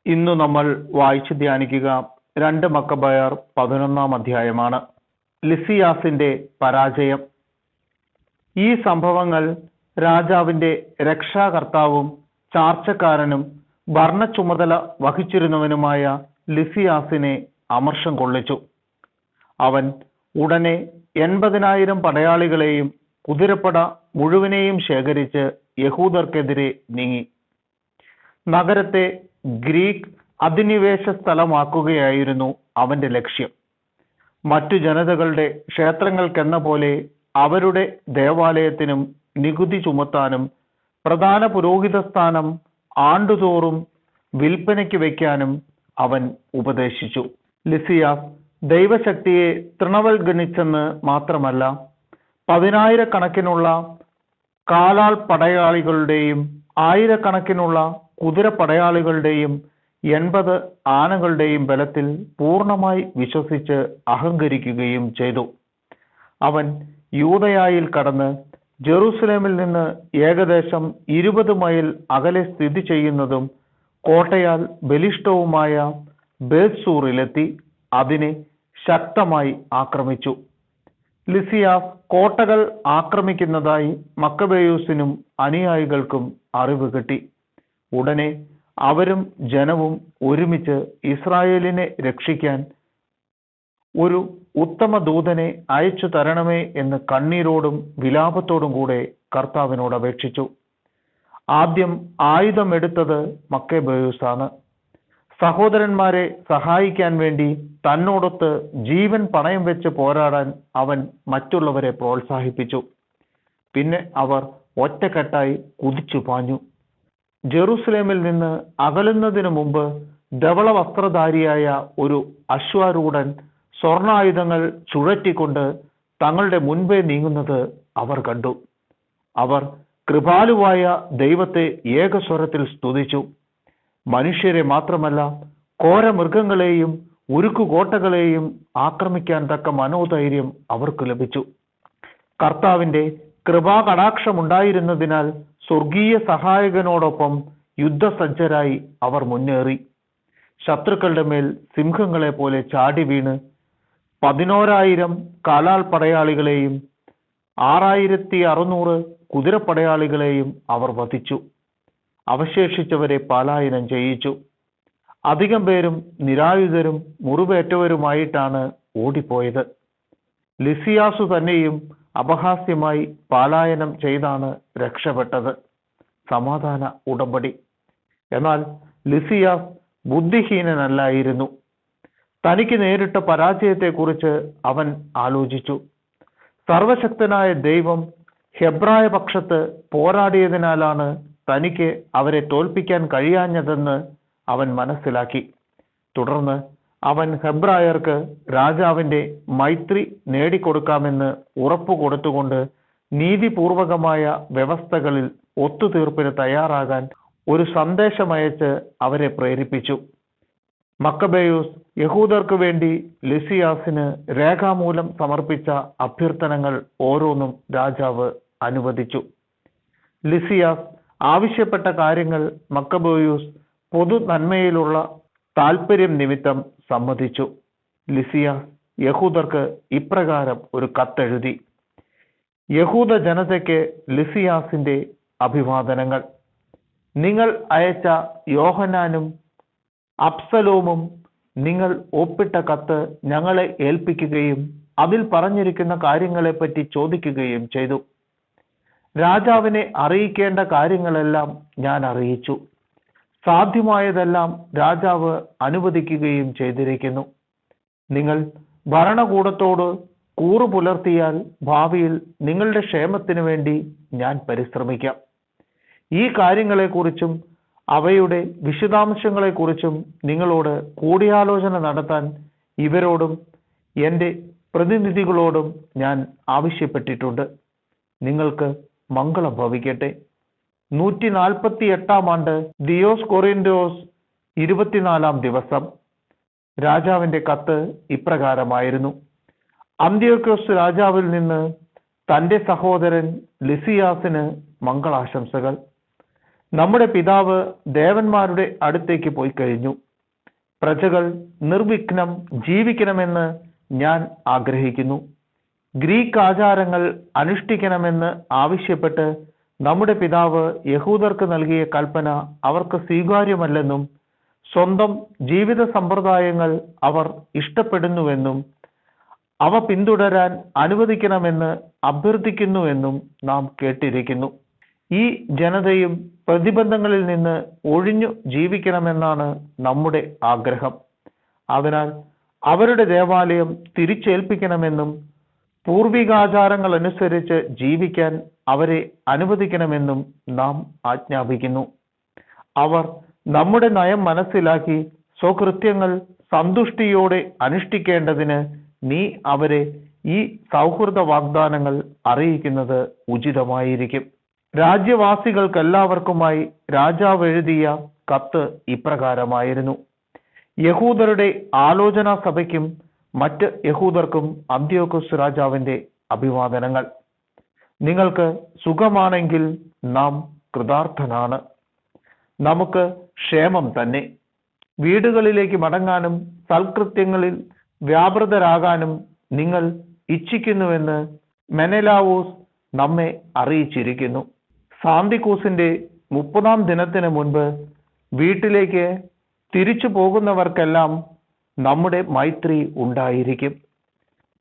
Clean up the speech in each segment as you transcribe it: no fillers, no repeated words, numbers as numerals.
ഇന്നു നമ്മൾ വായിച്ചു ധ്യാനിക്കുക 2 മക്കബയർ 11 അധ്യായമാണ്. ലിസിയാസിന്റെ പരാജയം. ഈ സംഭവങ്ങൾ രാജാവിന്റെ രക്ഷാകർത്താവും ചാർച്ചക്കാരനും ഭരണച്ചുമതല വഹിച്ചിരുന്നവനുമായ ലിസിയാസിനെ അമർഷം കൊള്ളിച്ചു. അവൻ ഉടനെ 80,000 പടയാളികളെയും കുതിരപ്പട മുഴുവനെയും ശേഖരിച്ച് യഹൂദർക്കെതിരെ നീങ്ങി. നഗരത്തെ ഗ്രീക്ക് അധിനിവേശ സ്ഥലമാക്കുകയായിരുന്നു അവന്റെ ലക്ഷ്യം. മറ്റു ജനതകളുടെ ക്ഷേത്രങ്ങൾക്കെന്ന പോലെ അവരുടെ ദേവാലയത്തിനും നികുതി ചുമത്താനും പ്രധാന പുരോഹിത സ്ഥാനം ആണ്ടുതോറും വിൽപ്പനയ്ക്ക് വയ്ക്കാനും അവൻ ഉപദേശിച്ചു. ലിസിയാസ് ദൈവശക്തിയെ തൃണവൽഗണിച്ചെന്ന് മാത്രമല്ല, 10,000-കണക്കിനുള്ള കാലാൾ പടയാളികളുടെയും 1,000-കണക്കിനുള്ള കുതിരപ്പടയാളികളുടെയും 80 ആനകളുടെയും ബലത്തിൽ പൂർണ്ണമായി വിശ്വസിച്ച് അഹങ്കരിക്കുകയും ചെയ്തു. അവൻ യൂദയായിൽ കടന്ന് ജെറൂസലേമിൽ നിന്ന് ഏകദേശം 20 മൈൽ അകലെ സ്ഥിതി ചെയ്യുന്നതും കോട്ടയാൽ ബലിഷ്ഠവുമായ ബേത്സൂറിലെത്തി അതിനെ ശക്തമായി ആക്രമിച്ചു. ലിസിയാസ് കോട്ടകൾ ആക്രമിക്കുന്നതായി മക്കബേയൂസിനും അനുയായികൾക്കും അറിവ് കിട്ടി. ഉടനെ അവരും ജനവും ഒരുമിച്ച് ഇസ്രായേലിനെ രക്ഷിക്കാൻ ഒരു ഉത്തമ ദൂതനെ അയച്ചു തരണമേ എന്ന് കണ്ണീരോടും വിലാപത്തോടും കൂടെ കർത്താവിനോട് അപേക്ഷിച്ചു. ആദ്യം ആയുധമെടുത്തത് മക്കബേയൂസാണ്. സഹോദരന്മാരെ സഹായിക്കാൻ വേണ്ടി തന്നോടൊത്ത് ജീവൻ പണയം വെച്ച് പോരാടാൻ അവൻ മറ്റുള്ളവരെ പ്രോത്സാഹിപ്പിച്ചു. പിന്നെ അവർ ഒറ്റക്കെട്ടായി കുതിച്ചു പാഞ്ഞു. ജെറൂസലേമിൽ നിന്ന് അകലുന്നതിനു മുമ്പ് ധവള വസ്ത്രധാരിയായ ഒരു അശ്വാരൂഢൻ സ്വർണായുധങ്ങൾ ചുഴറ്റിക്കൊണ്ട് തങ്ങളുടെ മുൻപേ നീങ്ങുന്നത് അവർ കണ്ടു. അവർ കൃപാലുവായ ദൈവത്തെ ഏകസ്വരത്തിൽ സ്തുതിച്ചു. മനുഷ്യരെ മാത്രമല്ല, ഘോരമൃഗങ്ങളെയും ഉരുക്കുകോട്ടകളെയും ആക്രമിക്കാൻ തക്ക മനോധൈര്യം അവർക്ക് ലഭിച്ചു. കർത്താവിന്റെ കൃപാകടാക്ഷമുണ്ടായിരുന്നതിനാൽ സ്വർഗീയ സഹായകനോടൊപ്പം യുദ്ധസജ്ജരായി അവർ മുന്നേറി. ശത്രുക്കളുടെ മേൽ സിംഹങ്ങളെ പോലെ ചാടി വീണ് 11,000 കാലാൾ പടയാളികളെയും 6,600 കുതിരപ്പടയാളികളെയും അവർ വധിച്ചു. അവശേഷിച്ചവരെ പലായനം ചെയ്യിച്ചു. അധികം പേരും നിരായുധരും മുറിവേറ്റവരുമായിട്ടാണ് ഓടിപ്പോയത്. ലിസിയാസു തന്നെയും അപഹാസ്യമായി പലായനം ചെയ്താണ് രക്ഷപ്പെട്ടത്. സമാധാന ഉടമ്പടി. എന്നാൽ ലിസിയാസ് ബുദ്ധിഹീനനല്ലായിരുന്നു. തനിക്ക് നേരിട്ട പരാജയത്തെക്കുറിച്ച് അവൻ ആലോചിച്ചു. സർവശക്തനായ ദൈവം ഹെബ്രായ പക്ഷത്ത് പോരാടിയതിനാലാണ് തനിക്ക് അവരെ തോൽപ്പിക്കാൻ കഴിയാഞ്ഞതെന്ന് അവൻ മനസ്സിലാക്കി. തുടർന്ന് അവൻ ഹെബ്രായർക്ക് രാജാവിന്റെ മൈത്രി നേടിക്കൊടുക്കാമെന്ന് ഉറപ്പു കൊടുത്തുകൊണ്ട് നീതിപൂർവകമായ വ്യവസ്ഥകളിൽ ഒത്തുതീർപ്പിന് തയ്യാറാകാൻ ഒരു സന്ദേശമയച്ച് അവരെ പ്രേരിപ്പിച്ചു. മക്കബേയൂസ് യഹൂദർക്ക് വേണ്ടി ലിസിയാസിന് രേഖാമൂലം സമർപ്പിച്ച അഭ്യർത്ഥനകൾ ഓരോന്നും രാജാവ് അനുവദിച്ചു. ലിസിയാസ് ആവശ്യപ്പെട്ട കാര്യങ്ങൾ മക്കബേയൂസ് പൊതു നന്മയിലുള്ള താൽപര്യം നിമിത്തം സമ്മതിച്ചു. ലിസിയാസ് യഹൂദർക്ക് ഇപ്രകാരം ഒരു കത്തെഴുതി. യഹൂദ ജനതയ്ക്ക് ലിസിയാസിന്റെ അഭിവാദനങ്ങൾ. നിങ്ങൾ അയച്ച യോഹന്നാനും അബ്സലോമും നിങ്ങൾ ഒപ്പിട്ട കത്ത് ഞങ്ങളെ ഏൽപ്പിക്കുകയും അതിൽ പറഞ്ഞിരിക്കുന്ന കാര്യങ്ങളെപ്പറ്റി ചോദിക്കുകയും ചെയ്തു. രാജാവിനെ അറിയിക്കേണ്ട കാര്യങ്ങളെല്ലാം ഞാൻ അറിയിച്ചു. സാധ്യമായതെല്ലാം രാജാവ് അനുവദിക്കുകയും ചെയ്തിരിക്കുന്നു. നിങ്ങൾ ഭരണകൂടത്തോട് കൂറു പുലർത്തിയാൽ ഭാവിയിൽ നിങ്ങളുടെ ക്ഷേമത്തിനു വേണ്ടി ഞാൻ പരിശ്രമിക്കാം. ഈ കാര്യങ്ങളെക്കുറിച്ചും അവയുടെ വിശദാംശങ്ങളെക്കുറിച്ചും നിങ്ങളോട് കൂടിയാലോചന നടത്താൻ ഇവരോടും എൻ്റെ പ്രതിനിധികളോടും ഞാൻ ആവശ്യപ്പെട്ടിട്ടുണ്ട്. നിങ്ങൾക്ക് മംഗളം ഭവിക്കട്ടെ. 148 ആണ്ട് ദിയോസ് കൊറിന്തോസ് 24 ദിവസം. രാജാവിന്റെ കത്ത് ഇപ്രകാരമായിരുന്നു. അന്ത്യോക്യോസ് രാജാവിൽ നിന്ന് തന്റെ സഹോദരൻ ലിസിയാസിന് മംഗളാശംസകൾ. നമ്മുടെ പിതാവ് ദേവന്മാരുടെ അടുത്തേക്ക് പോയി കഴിഞ്ഞു. പ്രജകൾ നിർവിഘ്നം ജീവിക്കണമെന്ന് ഞാൻ ആഗ്രഹിക്കുന്നു. ഗ്രീക്ക് ആചാരങ്ങൾ അനുഷ്ഠിക്കണമെന്ന് ആവശ്യപ്പെട്ട് നമ്മുടെ പിതാവ് യഹൂദർക്ക് നൽകിയ കൽപ്പന അവർക്ക് സ്വീകാര്യമല്ലെന്നും സ്വന്തം ജീവിത സമ്പ്രദായങ്ങൾ അവർ ഇഷ്ടപ്പെടുന്നുവെന്നും അവ പിന്തുടരാൻ അനുവദിക്കണമെന്ന് അഭ്യർത്ഥിക്കുന്നുവെന്നും നാം കേട്ടിരിക്കുന്നു. ഈ ജനതയും പ്രതിബന്ധങ്ങളിൽ നിന്ന് ഒഴിഞ്ഞു ജീവിക്കണമെന്നാണ് നമ്മുടെ ആഗ്രഹം. അതിനാൽ അവരുടെ ദേവാലയം തിരിച്ചേൽപ്പിക്കണമെന്നും പൂർവികാചാരങ്ങൾ അനുസരിച്ച് ജീവിക്കാൻ അവരെ അനുവദിക്കണമെന്നും നാം ആജ്ഞാപിക്കുന്നു. അവർ നമ്മുടെ നയം മനസ്സിലാക്കി സ്വകൃത്യങ്ങൾ സന്തുഷ്ടിയോടെ അനുഷ്ഠിക്കേണ്ടതിന് നീ അവരെ ഈ സൗഹൃദ വാഗ്ദാനങ്ങൾ അറിയിക്കുന്നത് ഉചിതമായിരിക്കും. രാജ്യവാസികൾക്കെല്ലാവർക്കുമായി രാജാവ് എഴുതിയ കത്ത് ഇപ്രകാരമായിരുന്നു. യഹൂദരുടെ ആലോചനാ സഭയ്ക്കും മറ്റ് യഹൂദർക്കും അന്ത്യോക്കസ് രാജാവിന്റെ അഭിവാദനങ്ങൾ. നിങ്ങൾക്ക് സുഖമാണെങ്കിൽ നാം കൃതാർത്ഥനാണ്. നമുക്ക് ക്ഷേമം തന്നെ. വീടുകളിലേക്ക് മടങ്ങാനും സൽകൃത്യങ്ങളിൽ വ്യാപൃതരാകാനും നിങ്ങൾ ഇച്ഛിക്കുന്നുവെന്ന് മെനെലാവോസ് നമ്മെ അറിയിച്ചിരിക്കുന്നു. സാന്തിക്കൂസിന്റെ 30-ാം ദിനത്തിന് മുൻപ് വീട്ടിലേക്ക് തിരിച്ചു പോകുന്നവർക്കെല്ലാം നമ്മുടെ മൈത്രി ഉണ്ടായിരിക്കും.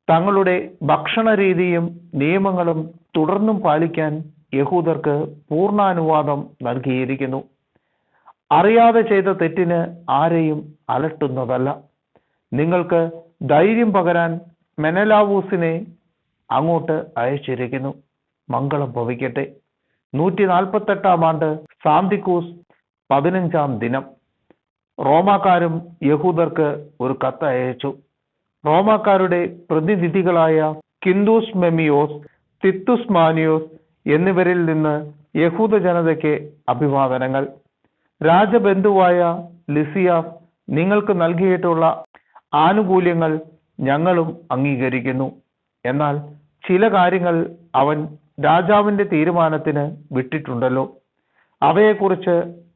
തങ്ങളുടെ ഭക്ഷണ രീതിയും നിയമങ്ങളും തുടർന്നും പാലിക്കാൻ യഹൂദർക്ക് പൂർണ്ണാനുവാദം നൽകിയിരിക്കുന്നു. അറിയാതെ ചെയ്ത തെറ്റിന് ആരെയും അലട്ടുന്നതല്ല. നിങ്ങൾക്ക് ധൈര്യം പകരാൻ മെനെലാവൂസിനെ അങ്ങോട്ട് അയച്ചിരിക്കുന്നു. മംഗളം ഭവിക്കട്ടെ. 148-ാം ആണ്ട് സാന്തിക്കൂസ് 15-ാം ദിനം. റോമാക്കാരും യഹൂദർക്ക് ഒരു കത്ത് അയച്ചു. റോമാക്കാരുടെ പ്രതിനിധികളായ കിന്ദൂസ് മെമിയോസ്, തിത്തുസ് മാനിയോസ് എന്നിവരിൽ നിന്ന് യഹൂദ ജനതയ്ക്ക് അഭിവാദനങ്ങൾ. രാജബന്ധുവായ ലിസിയാസ് നിങ്ങൾക്ക് നൽകിയിട്ടുള്ള ആനുകൂല്യങ്ങൾ ഞങ്ങളും അംഗീകരിക്കുന്നു. എന്നാൽ ചില കാര്യങ്ങൾ അവൻ രാജാവിന്റെ തീരുമാനത്തിന് വിട്ടിട്ടുണ്ടല്ലോ. അവയെക്കുറിച്ച്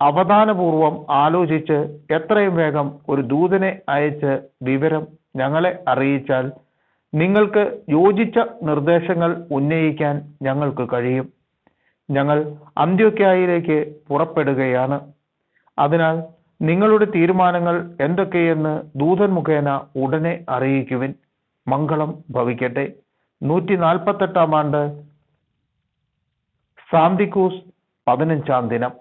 അവധാനപൂർവം ആലോചിച്ച് എത്രയും വേഗം ഒരു ദൂതനെ അയച്ച് വിവരം ഞങ്ങളെ അറിയിച്ചാൽ നിങ്ങൾക്ക് യോജിച്ച നിർദ്ദേശങ്ങൾ ഉന്നയിക്കാൻ ഞങ്ങൾക്ക് കഴിയും. ഞങ്ങൾ അന്ത്യോക്യയിലേക്ക് പുറപ്പെടുകയാണ്. അതിനാൽ നിങ്ങളുടെ തീരുമാനങ്ങൾ എന്തൊക്കെയെന്ന് ദൂതൻ മുഖേന ഉടനെ അറിയിക്കുവിൻ. മംഗളം ഭവിക്കട്ടെ. 148-ാം ആണ്ട് സാന്തിക്കൂസ് 15-ാം ദിനം.